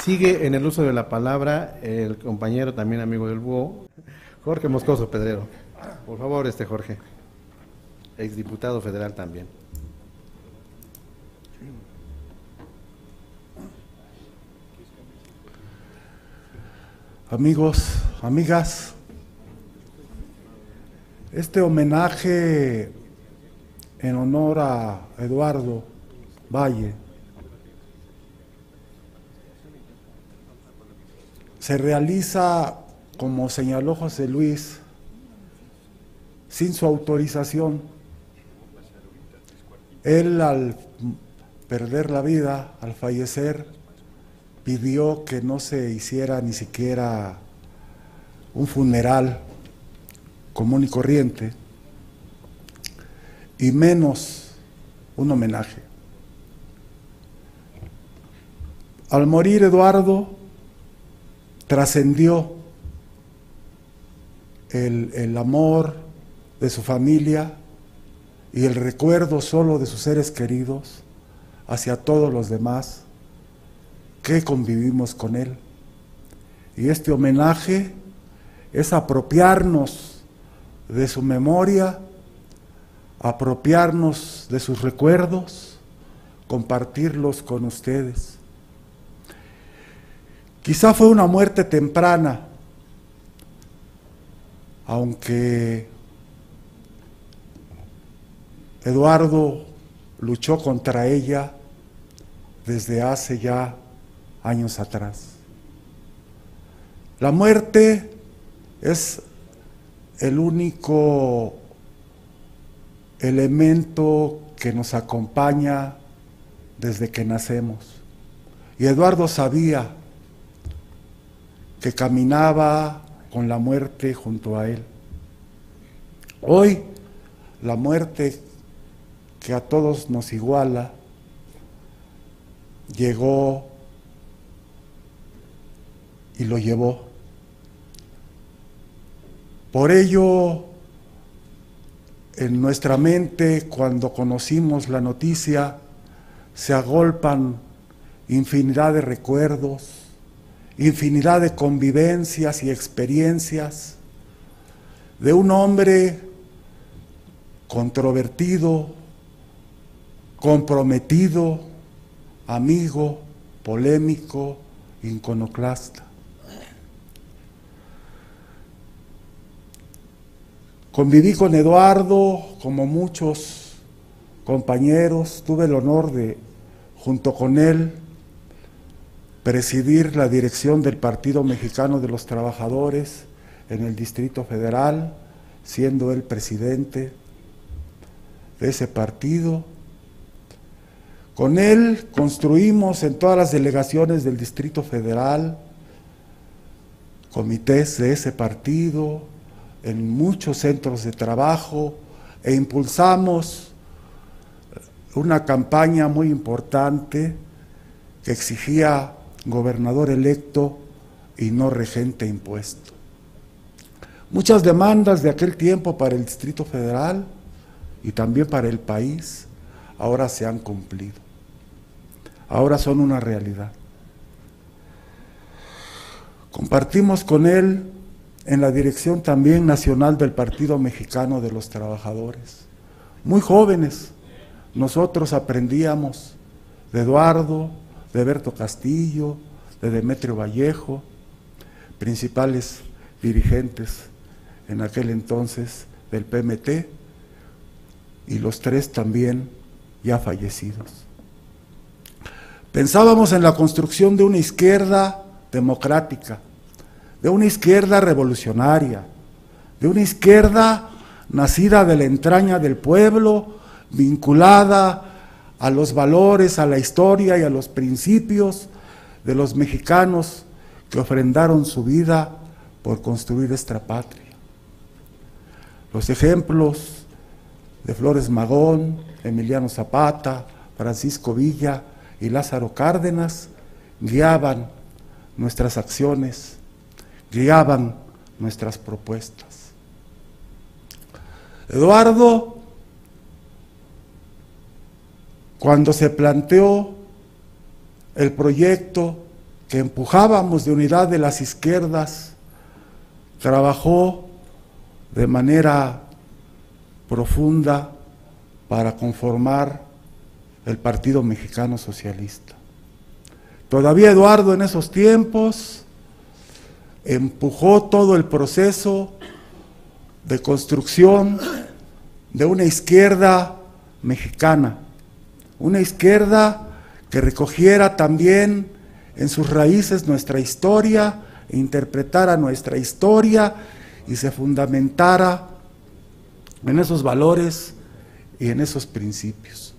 Sigue en el uso de la palabra el compañero, también amigo del Búho, Jorge Moscoso Pedrero. Por favor, Jorge, exdiputado federal también. Amigos, amigas, este homenaje en honor a Eduardo Valle se realiza, como señaló José Luis, sin su autorización. Él, al perder la vida, al fallecer, pidió que no se hiciera ni siquiera un funeral común y corriente, y menos un homenaje. Al morir Eduardo, trascendió el amor de su familia y el recuerdo solo de sus seres queridos hacia todos los demás que convivimos con él. Y este homenaje es apropiarnos de su memoria, apropiarnos de sus recuerdos, compartirlos con ustedes. Quizá fue una muerte temprana, aunque Eduardo luchó contra ella desde hace ya años atrás. La muerte es el único elemento que nos acompaña desde que nacemos. Y Eduardo sabía que caminaba con la muerte junto a él. Hoy, la muerte que a todos nos iguala, llegó y lo llevó. Por ello, en nuestra mente, cuando conocimos la noticia, se agolpan infinidad de recuerdos, infinidad de convivencias y experiencias de un hombre controvertido, comprometido, amigo, polémico, iconoclasta. Conviví con Eduardo como muchos compañeros, tuve el honor de, junto con él, presidir la dirección del Partido Mexicano de los Trabajadores en el Distrito Federal, siendo él presidente de ese partido. Con él construimos en todas las delegaciones del Distrito Federal comités de ese partido, en muchos centros de trabajo, e impulsamos una campaña muy importante que exigía gobernador electo y no regente impuesto. Muchas demandas de aquel tiempo para el Distrito Federal y también para el país ahora se han cumplido, ahora son una realidad. Compartimos con él en la dirección también nacional del Partido Mexicano de los Trabajadores. Muy jóvenes, nosotros aprendíamos de Eduardo, de Berto Castillo, de Demetrio Vallejo, principales dirigentes en aquel entonces del PMT, y los tres también ya fallecidos. Pensábamos en la construcción de una izquierda democrática, de una izquierda revolucionaria, de una izquierda nacida de la entraña del pueblo, vinculada a los valores, a la historia y a los principios de los mexicanos que ofrendaron su vida por construir esta patria. Los ejemplos de Flores Magón, Emiliano Zapata, Francisco Villa y Lázaro Cárdenas guiaban nuestras acciones, guiaban nuestras propuestas. Eduardo, cuando se planteó el proyecto que empujábamos de unidad de las izquierdas, trabajó de manera profunda para conformar el Partido Mexicano Socialista. Todavía Eduardo en esos tiempos empujó todo el proceso de construcción de una izquierda mexicana, una izquierda que recogiera también en sus raíces nuestra historia, e interpretara nuestra historia y se fundamentara en esos valores y en esos principios.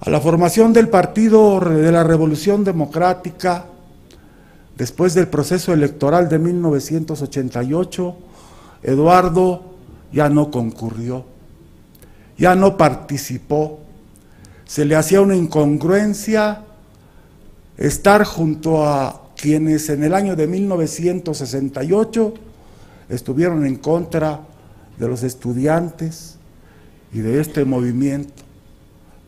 A la formación del Partido de la Revolución Democrática, después del proceso electoral de 1988, Eduardo ya no concurrió, ya no participó. Se le hacía una incongruencia estar junto a quienes en el año de 1968 estuvieron en contra de los estudiantes y de este movimiento,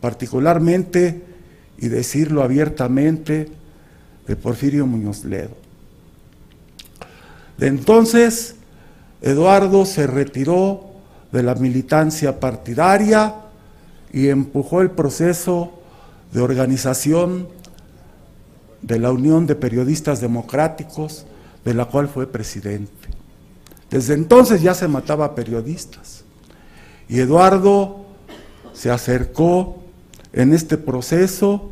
particularmente, y decirlo abiertamente, de Porfirio Muñoz Ledo. De entonces, Eduardo se retiró de la militancia partidaria y empujó el proceso de organización de la Unión de Periodistas Democráticos, de la cual fue presidente. Desde entonces ya se mataba a periodistas, y Eduardo se acercó en este proceso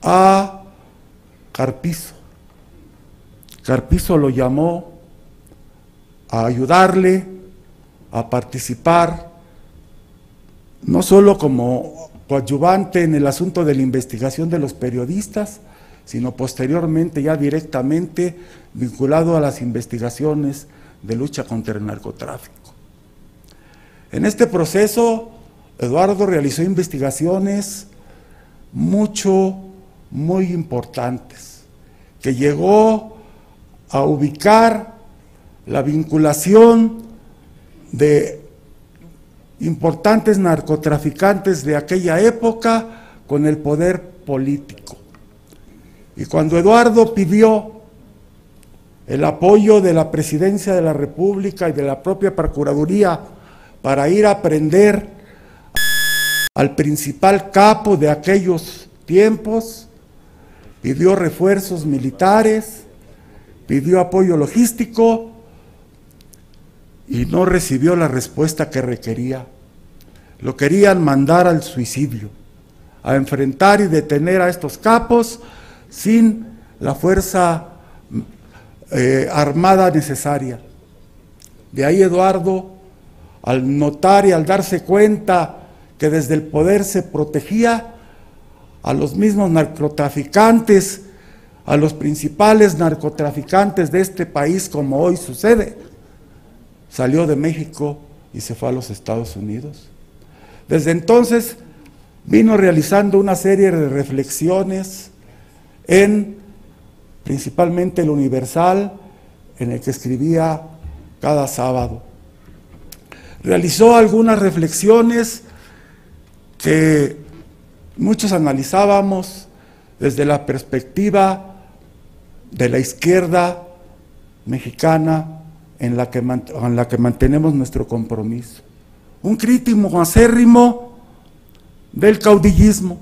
a Carpizo. Carpizo lo llamó a ayudarle a participar, no solo como coadyuvante en el asunto de la investigación de los periodistas, sino posteriormente ya directamente vinculado a las investigaciones de lucha contra el narcotráfico. En este proceso, Eduardo realizó investigaciones muy importantes, que llegó a ubicar la vinculación de importantes narcotraficantes de aquella época con el poder político. Y cuando Eduardo pidió el apoyo de la Presidencia de la República y de la propia Procuraduría para ir a prender al principal capo de aquellos tiempos, pidió refuerzos militares, pidió apoyo logístico y no recibió la respuesta que requería. Lo querían mandar al suicidio, a enfrentar y detener a estos capos sin la fuerza armada necesaria. De ahí Eduardo, al notar y al darse cuenta que desde el poder se protegía a los mismos narcotraficantes, a los principales narcotraficantes de este país, como hoy sucede, salió de México y se fue a los Estados Unidos. Desde entonces vino realizando una serie de reflexiones en principalmente el Universal, en el que escribía cada sábado. Realizó algunas reflexiones que muchos analizábamos desde la perspectiva de la izquierda mexicana en la que mantenemos nuestro compromiso. Un crítico acérrimo del caudillismo.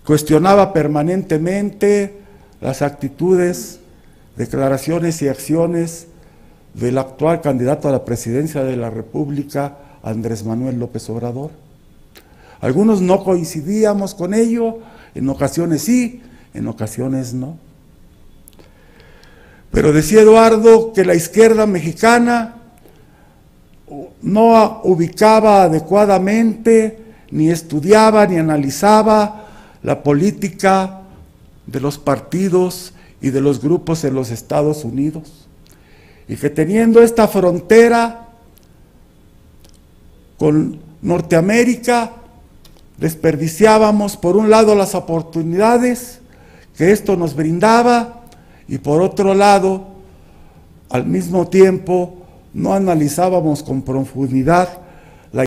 Cuestionaba permanentemente las actitudes, declaraciones y acciones del actual candidato a la presidencia de la República, Andrés Manuel López Obrador. Algunos no coincidíamos con ello, en ocasiones sí, en ocasiones no. Pero decía Eduardo que la izquierda mexicana no ubicaba adecuadamente, ni estudiaba, ni analizaba la política de los partidos y de los grupos en los Estados Unidos, y que teniendo esta frontera con Norteamérica, desperdiciábamos por un lado las oportunidades que esto nos brindaba, y por otro lado, al mismo tiempo, no analizábamos con profundidad